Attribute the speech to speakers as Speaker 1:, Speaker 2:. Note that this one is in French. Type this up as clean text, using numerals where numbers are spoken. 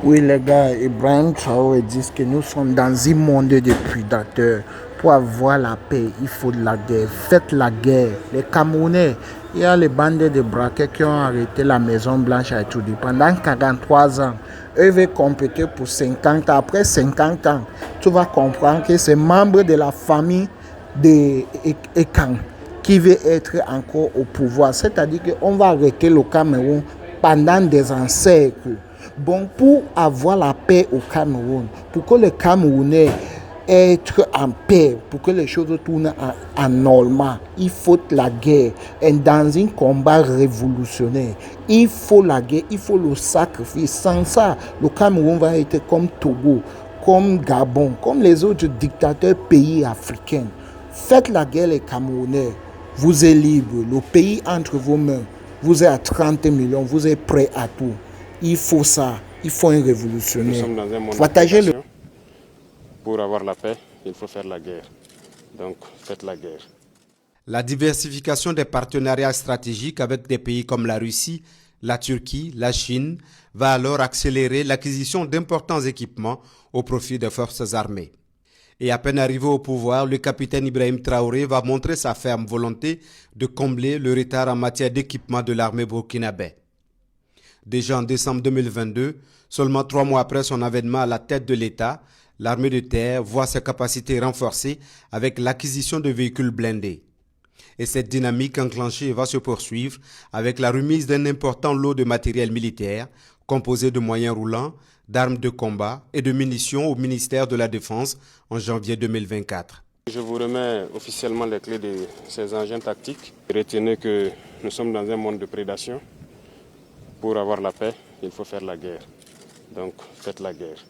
Speaker 1: Oui, les gars, Ibrahim Traoré dit que nous sommes dans un monde de prédateurs. Pour avoir la paix, il faut de la guerre. Faites la guerre. Les Camerounais, il y a les bandes de braquets qui ont arrêté la Maison Blanche à Toudi pendant 43 ans. Eux veulent compléter pour 50 ans. Après 50 ans, tu vas comprendre que c'est membre de la famille de Ekan qui veut être encore au pouvoir. C'est-à-dire qu'on va arrêter le Cameroun pendant des siècles. Bon, pour avoir la paix au Cameroun, pour que le Camerounais être en paix, pour que les choses tournent en normal, il faut la guerre. Et dans un combat révolutionnaire, il faut la guerre, il faut le sacrifice. Sans ça, le Cameroun va être comme Togo, comme Gabon, comme les autres dictateurs pays africains. Faites la guerre les Camerounais. Vous êtes libre, le pays entre vos mains. Vous êtes à 30 millions, vous êtes prêt à tout. Il faut ça, il faut un révolutionnaire.
Speaker 2: Nous sommes dans un monde
Speaker 1: Partagez le...
Speaker 2: Pour avoir la paix, il faut faire la guerre. Donc, faites la guerre.
Speaker 3: La diversification des partenariats stratégiques avec des pays comme la Russie, la Turquie, la Chine va alors accélérer l'acquisition d'importants équipements au profit des forces armées. Et à peine arrivé au pouvoir, le capitaine Ibrahim Traoré va montrer sa ferme volonté de combler le retard en matière d'équipement de l'armée burkinabé. Déjà en décembre 2022, seulement 3 mois après son avènement à la tête de l'État, l'armée de terre voit ses capacités renforcées avec l'acquisition de véhicules blindés. Et cette dynamique enclenchée va se poursuivre avec la remise d'un important lot de matériel militaire composé de moyens roulants, d'armes de combat et de munitions au ministère de la Défense en janvier 2024.
Speaker 2: Je vous remets officiellement les clés de ces engins tactiques. Retenez que nous sommes dans un monde de prédation. Pour avoir la paix, il faut faire la guerre. Donc, faites la guerre.